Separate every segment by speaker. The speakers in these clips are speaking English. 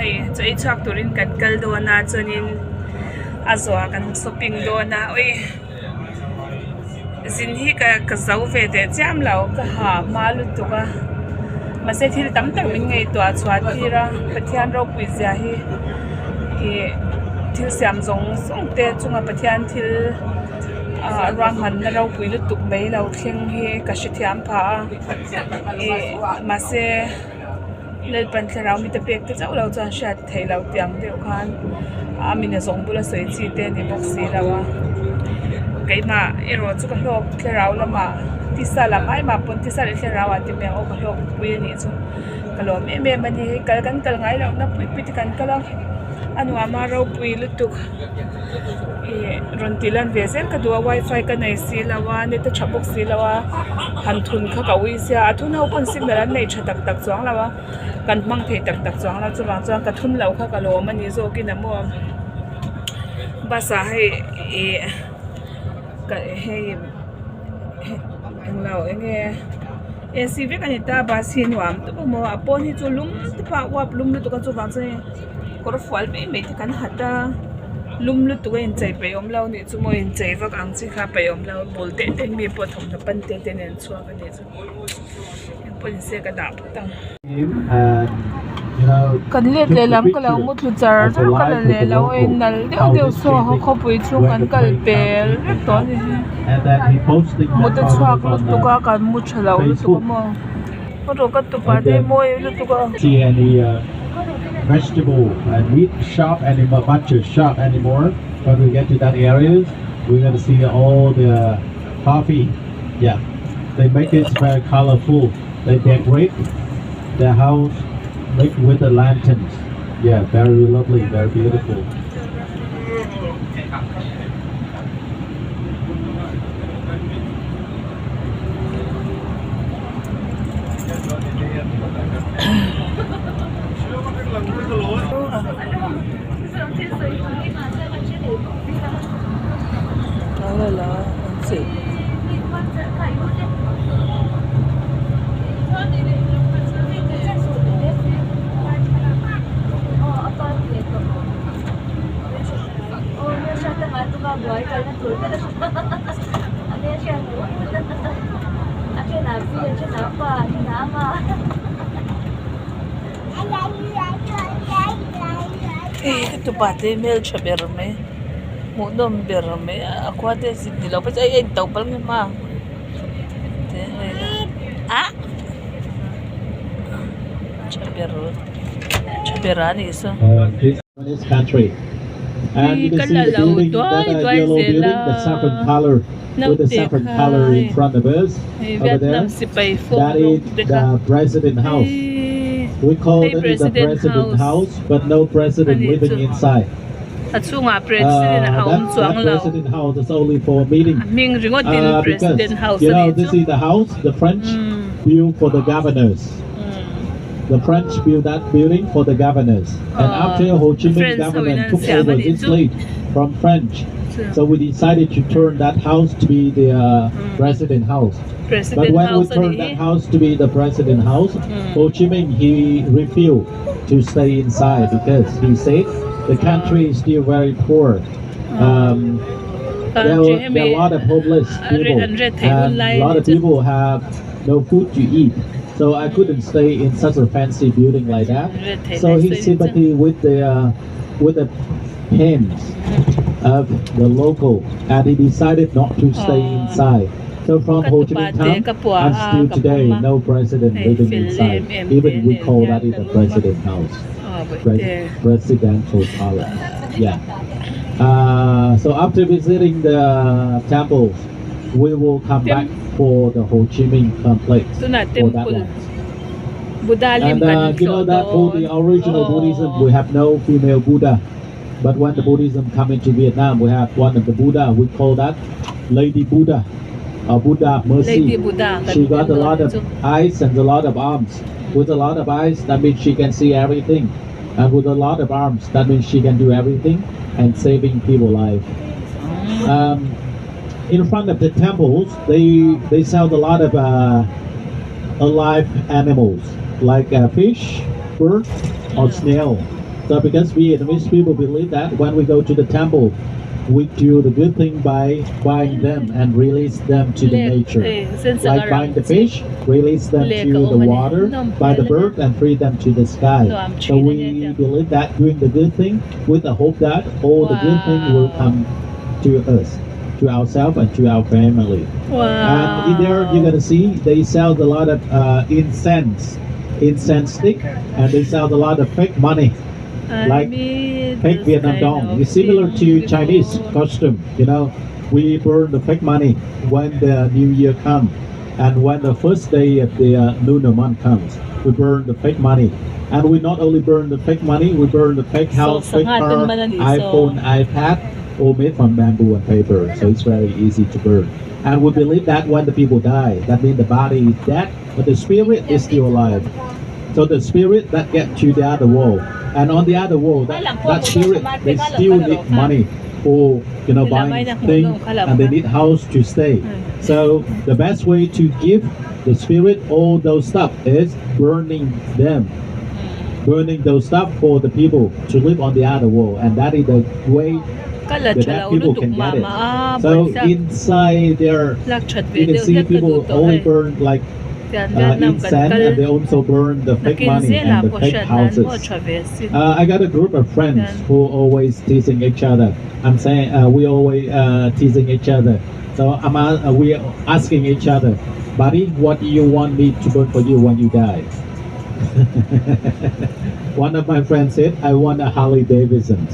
Speaker 1: hei chu ei chuak turin kan kal do na chunin azwa kan shopping do na oi zin hi ka zau ve te cham lo ka ha malu tuka mase thil tam tak min ngei to chhuat tira pathian ro pui zia hi thil siam zong song te chunga pathian thil ram han na ro pui lu tuk mai lo thleng hi ka shi thiam pha mase lel pan tharau mi te pek te chau lo chan shat thei lo tiang deuh khan amina zong bula soi chi te ni box si lawa keima ero chu ka hlok tharau lama tisa lamai ma pon tisa le tharau ati me o ka hlok pui ni chu kalom me mani kal kan kal ngai lo na pui pui kan kala anu ama ro pui lutuk rontilan vezen ka duwa wifi ka nei si lawa ne ta chapok si lawa han thun kha ka wi sia athun ho pon signal an nei thatak tak chuang lawa kan mang thei tak tak chuang la chuwang chuang ka thun lo kha ka lo mani zo ki na mo basa hai ka hei englo enge AC ve kanita bas hin wam to mo apon hi chu lum te pa wap lum lu to ka chuwang che kor fal me me te kan hata lum lu tu in chai pe om lau ni chu mo in chai vak ang chi kha pe om lau bol te te mi po thom na pan te te nen chua ka ni chu em pon se ka da tang kan let le lam ka lau mu thu char ka le lau en nal deu deu so ho kho pui chu kan kal pel rek to ni mu te chua ka tu ka kan mu chalau lu tu mo ro ka tu pa de mo lu tu ka
Speaker 2: vegetable and meat shop anymore, butcher shop anymore. When we get to that areas, we're going to see all the coffee. Yeah, they make it very colorful. They decorate the house with the lanterns. Yeah, very lovely, very beautiful.
Speaker 1: tu pate mel chaber me modom ber me akwa te sidni lo pa ai tau pal me ma te a chaberani so
Speaker 2: this country and you can see the building, that yellow building, the saffron color with the saffron color in front of us over there. That is the president house. We call it the president house, but no president living inside. That president house is only for meeting. Because, this is the house, the French built for the governors. The French built that building for the governors. And after Ho Chi Minh government took over this place from French, so we decided to turn that house to be the president house. But when we turned that house to be the president house, Ho Chi Minh, he refused to stay inside because he said the country is still very poor. There are a lot of homeless people and a lot of people have no food to eat. So I couldn't stay in such a fancy building like that. So he sympathy with the pains of the local, and he decided not to stay inside. So from Ho Chi Minh Town, and still today, no president living inside. Even we call that in the president house, presidential palace. Yeah. So after visiting the temples, we will come back for the Ho Chi Minh complex for that one. And that for the original Buddhism, we have no female Buddha. But when the Buddhism come into Vietnam, we have one of the Buddha. We call that Lady Buddha, or Buddha of Mercy.
Speaker 1: Lady Buddha.
Speaker 2: She got a lot of eyes and a lot of arms. With a lot of eyes, that means she can see everything. And with a lot of arms, that means she can do everything and saving people's life. In front of the temples, they sell a lot of alive animals like fish, bird, or snail. So because Vietnamese people believe that when we go to the temple, we do the good thing by buying them and release them to the nature. Like buying the fish, release them to the water, buy the bird and free them to the sky. So we believe that doing the good thing with the hope that all the good thing will come to us, to ourselves and to our family. And in there you're gonna see they sell a lot of incense stick, and they sell a lot of fake money. Like fake Vietnam dong. It's similar to Chinese costume. You know, we burn the fake money when the New Year comes, and when the first day of the lunar month comes, we burn the fake money. And we not only burn the fake money, we burn the fake house, fake car, iPhone, iPad, all made from bamboo and paper. So it's very easy to burn. And we believe that when the people die, that means the body is dead, but the spirit is still alive. So the spirit that get to the other world, and on the other world, that spirit, they still need money for buying things, and they need house to stay. So the best way to give the spirit all those stuff is burning them, burning those stuff for the people to live on the other world, and that is the way the dead people can get it. So inside there, you can see people only burn like incense, and they also burn the fake money and the fake houses. I got a group of friends who always teasing each other. I'm saying we always teasing each other. So we are asking each other, buddy, what do you want me to burn for you when you die? One of my friends said, I want a Harley Davidson.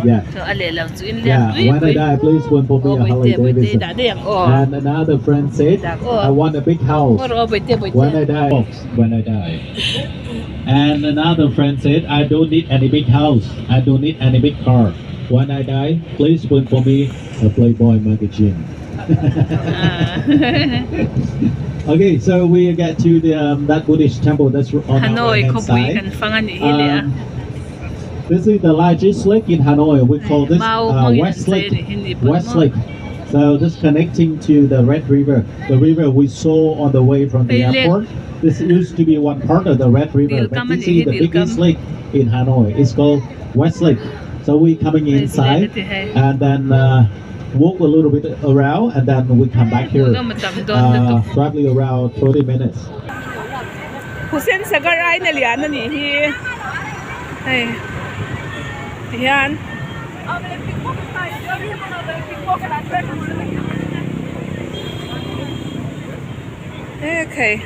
Speaker 2: Yeah. When I die, please burn for me a Harley Davidson. And another friend said, I want a big house when I die. And another friend said, I don't need any big house. I don't need any big car. When I die, please burn for me a Playboy magazine. Okay, so we get to the that Buddhist temple that's on our right-hand side. This is the largest lake in Hanoi. We call this West Lake. So this connecting to the Red River, the river we saw on the way from the airport. This used to be one part of the Red River, but this is the biggest lake in Hanoi. It's called West Lake. So we coming inside and then walk a little bit around, and then we come back here. Probably around 30 minutes.
Speaker 1: Husen sagaray na lian na ni hey. Yan. Okay.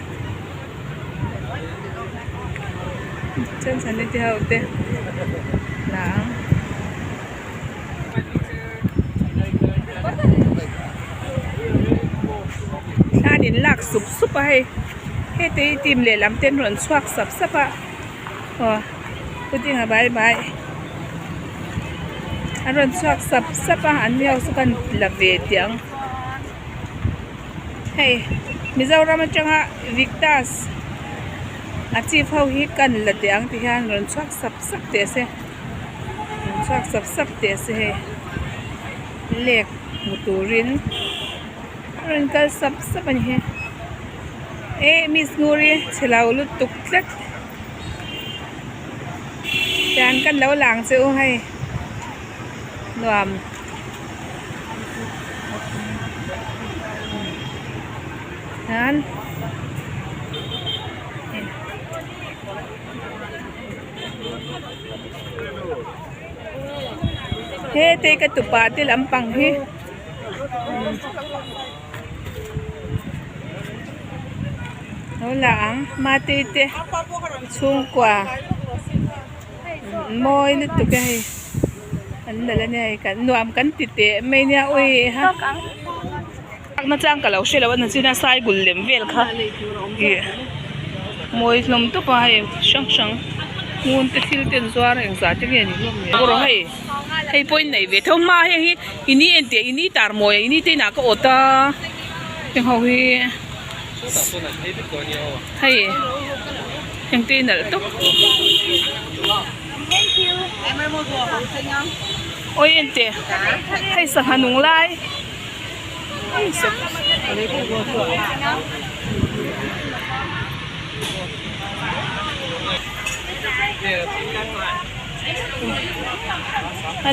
Speaker 1: Chân chân đi theo thế. Nắng. Sa đến lạc sụp sụp hay. Hết tí tìm để làm tên luận xoạc sập sập ạ. Cứ tiếng là bye bye. Anh luận xoạc sập sập ạ. Anh theo sự cần là về tiếng. Hey, mình giàu ra mà chẳng hạ Victous. Chị phao hít cần là tiếng thì anh luận xoạc sập sập thế xe. Luận xoạc sập sập thế xe. Lek một tủ rin. Luận cần sập sập anh he. Miss Nuri, chilaw lutuk tlet. Yan kan law lang sa uhay. Nuam. Yan. He, teka tupatil ang panghi. Wala ang matite sungkwa moy nito kay ano dala niya kan nuam kan tite may niya uy ha ak na chang kalaw sila wan sinasay gullem vel kha moy nom to pa hay shang shang ngun te thil ten zwar ang sa te ni ro hay hay point nei ve thong ma he ini ente ini tar moy ini te na ko ota teng ho hi hay yang tin là tốt. Thank you. Em ơi mua đồ không xinh không? Ôi em tệ. Hay sợ Hà Nội lại. Hay sợ.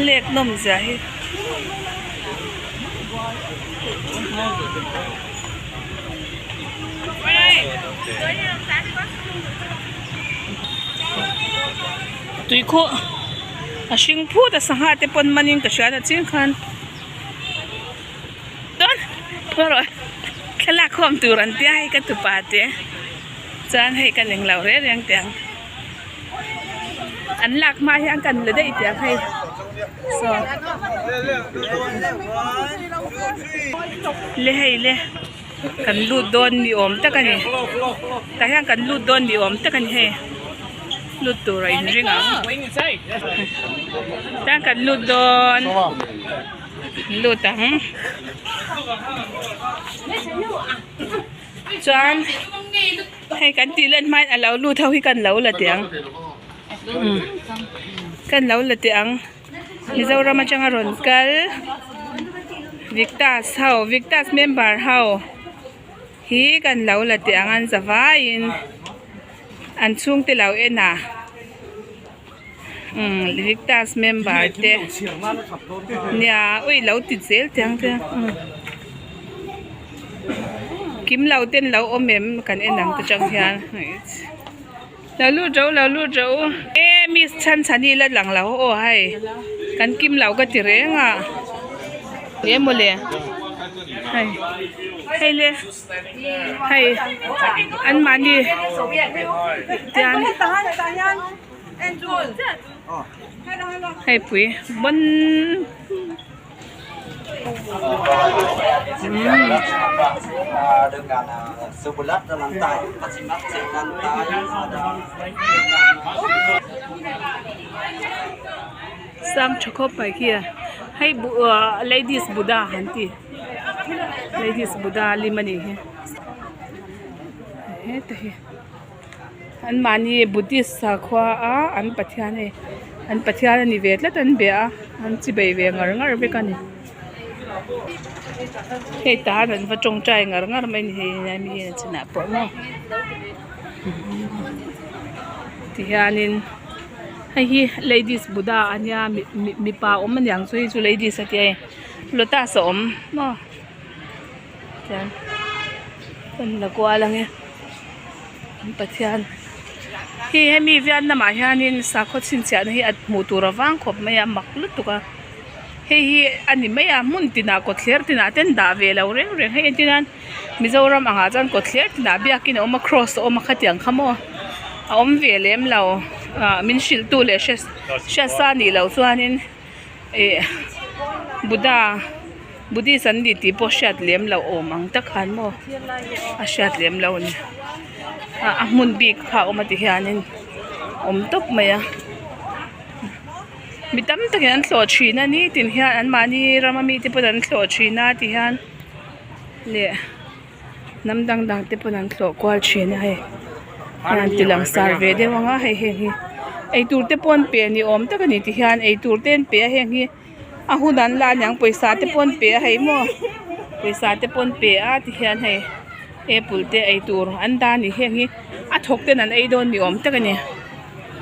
Speaker 1: เล็กนมใช่ตุยโคอาชิงพูดแต่สังหารแต่ปนมันยังกระชากจริงคันต้นเพราะอะไรแค่ละความตุรันเตียให้กันตุปาเตะจานให้กันอย่างเราเรื่องเตียงอันหลักมาอย่างกันเลยได้เตียงให้สอบเล่ให้เล่กันลูดโดนดิอมตะกันนี่แต่ยังกันลูดโดนดิอมตะกันให้ลูดตัวไรจริงอ่ะแต่กันลูดโดนลูดตังจานให้กันตีเล่นไม้เราลูดเท่าที่กันเราละเตียงกันเราละเตียงนี่เรามาจังอรอนกัน Victous เฮา Victous member เฮาฮีกันเราละเตียงอันสบายอันช่วงที่เราเอ็น่ะVictous member เตเนี่ยอุ้ยเราติดเซลจังเถอะกิมเราเต้นเราอมเมมกันเอ็นดังตะจังเฮียนเราลู่เจ้ามีชันนี่ละหลังเราโอ้ให้กันกิมเราก็ติเรงอ่ะเลี้ยงหมดเลยให้เลยให้อันมันดีจานให้ปุ๋ยบน
Speaker 3: dengan sebelah lantai, masing-masing lantai ada
Speaker 1: สร้างช็อกโกไปเคียให้ladies Buddha หันตี ladies Buddha ลิมันนี่เฮ้แต่อันมานี่บุติสาขวาอันปัทยานี่อันปัทยานี่เวทแล้วตันเบียอันจิบเวงงาเบกันนี่เฮ้ตาดันว่าจงใจงาไม่นี่ยังมีชนะปะมั้งที่ฮานินให้ ladies Buddha อันยามีป่ามันอย่างสวยสุ ladies สักอย่างรถตาสมเนาะจันเป็นละกว่าละเงี้ยปัทยานที่ให้มีเวียนน้ำมาฮานินสักคนสินเสียนี่อัดมูตูระวังขบไม่ยามักลุตุกะให้อันนี้ไม่ยามุนตินากดเคลียร์ตินาเต้นดาเวลเอาเรื่องให้ตินันมิจารามอาจารย์กดเคลียร์ตินาเบียกินออกมา cross ออกมาขัดยังขโมยเอาเวลเอ็มเรามินชิลตูเลชเชสซานี่เราส่วนนี้บุดีสันดิติปอชัดเลี้ยมเราโอมังตะขันโมอาชัดเลี้ยมเราเนี่ยมุนบีกพาออกมาที่ฮานินอมตบไหมอ่ะมีตั้มตะกันโสดชีน่ะนี่ตินฮานอันมานี่เรามามีที่ปนันโสดชีน่ะที่ฮานเนี่ยน้ำดังๆที่ปนันโสดกวาดชีน่ะให้อันที่หลังสารเวเดวังอ่ะให้ไอตูร์เตปอนเปียนี่อมตะกันนี่ที่ฮานไอตูร์เต้นเปียให้หุ่นนั้นลานยังไปสาเตปอนเปียให้โมไปสาเตปอนเปียที่ฮานให้ปุลเตไอตูร์อันดานี่ให้ทกเตนันไอโดนนี่อมตะกันนี่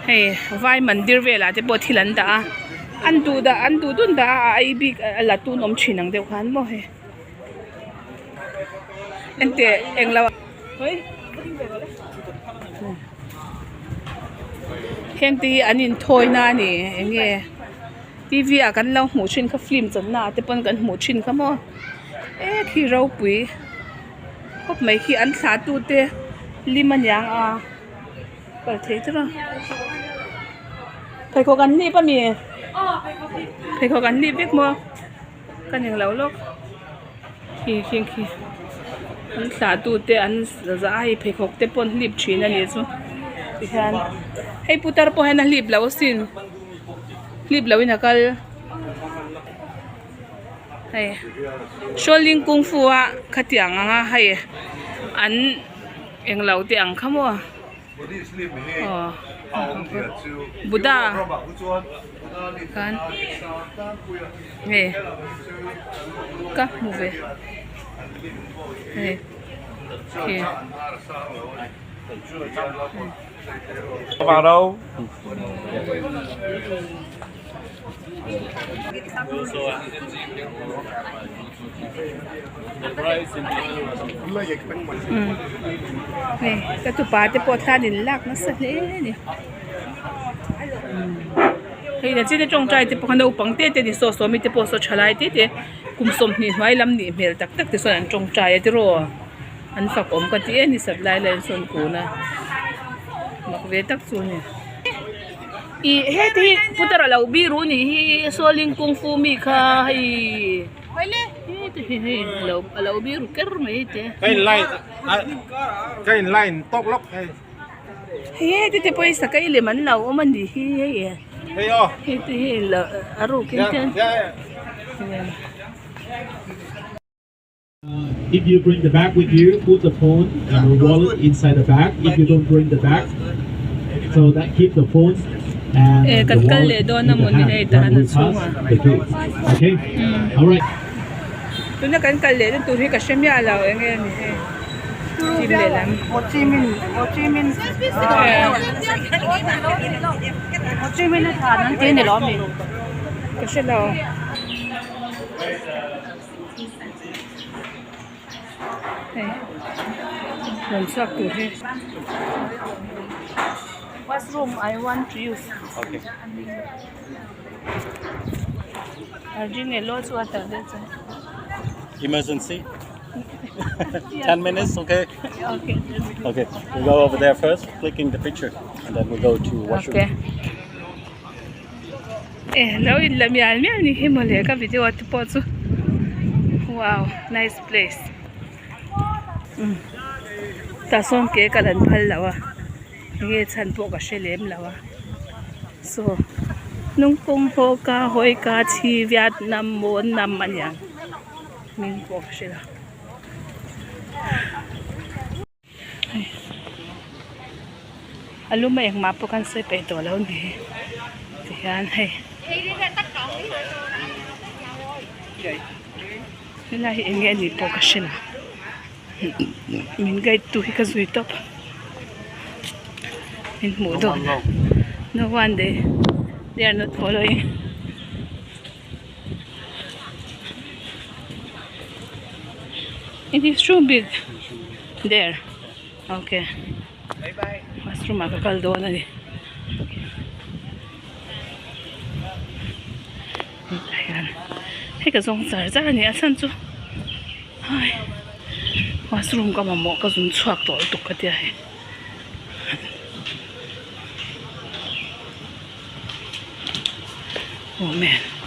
Speaker 1: ให้ไว้มันดิร์เวลาเตปอทิลันดาอันดูดุนดาไอบิกละตูนอมชินังเดียวกันโมให้อันเตเองเราเฮ้ยแข่งตีอันนี้ถอยหน้านี่เองทีวีกันเราหูชินเขาฟิล์มจนหน้าแต่ปนกันหูชินเขาโมขี้เราปุ๋ยพบไม่ขี้อันสาตูเตลิมันยังเปิดเทปจ้ะใครเขากันรีบป่ะมีใครเขากันรีบเด็กมั้งกันอย่างเราลูกขี้อันสาตูเตอันจะให้ใครเขาเตปนรีบชีนั่นนี่จ้ะที่ฉันให้พุทธร์พอให้นั่นรีบแล้วสิรีบแล้ววินาทีให้ชอลิงกุงฟัวขัดยังให้อันเองเราเตียงขโมยบุดากันเฮ้ก็มูเวเฮ้โอเค
Speaker 3: vào đâu
Speaker 1: นี่กระตุปาจะปวดตาดินลักนะสินี่เฮ้ยแต่ที่จะจงใจจะพอเราปังเตะเตะดิโซโซมีจะปวดโซชลายเตะเตะกุมสมนี่ไว้ลำนี่เมลตักตักที่ส่วนจงใจจะรออันฝักอมกันที่นี่สับลายเลยส่วนกูนะมักเวตักส่วนเนี่ยอีเฮ้ที่พุทธเราบิรุนี่โซลิงกุงฟูมีค่ะเฮ้ยเราบิรุเกิร์ไม่เตะ
Speaker 2: kain line tok lok hey
Speaker 1: เฮ้ยที่ปอยสักไอ้เลยมันเรามันดีเฮ้ย
Speaker 2: hey oh
Speaker 1: เฮ้ยที่เราอารุกินเตน
Speaker 2: if you bring the bag with you, put the phone and the wallet inside the bag. If you don't bring the bag, so that keep the phone and the wallet in the hand when we pass the gate. Okay? All right.
Speaker 1: ตัวนั้นกันกันเลยตัวที่กับเชมีอะไรอย่างเงี้ยนี่ทีเลยละ
Speaker 4: โฮจิมินห์โฮจิมินห์ฐานนั้นเจนในล้อมี
Speaker 1: ก็ใช่เราเฮ้ยหลังจากตัวที่ washroom I want to use
Speaker 2: Okay.
Speaker 1: Arjun lots water that's
Speaker 2: Emergency. 10 minutes, okay?
Speaker 1: okay
Speaker 2: Okay. We go over there first, clicking the picture, and then we go to washroom.
Speaker 1: okay แล้วอินละมีอันมีอันนี้ให้มาเลยกับวิดีโอที่ปอดซู wow nice place แต่ส่งเก๋กันพันแล้วอ่ะนี่ฉันพวกกับเชลมแล้วอ่ะ so นุ่งกุ้งโฮกาหอยกาชีเวียดนามโมนนำมันยังมิงพวกเชลอาลูมาเองมาพวกกันใส่ไปตัวแล้วนี่ที่ยันให้นี่แหละเองเงี้ยนี่พวกกันเชลมินไกด์ตัวที่กันสุดท็อปมินหมูดอน no one they are not following it is too big there okay bye bye washroom makakaldo na ni ayan hey kasong sarza ni asan chu ay washroom ka mamo ka zun chuak to tuk ka tia hai oh man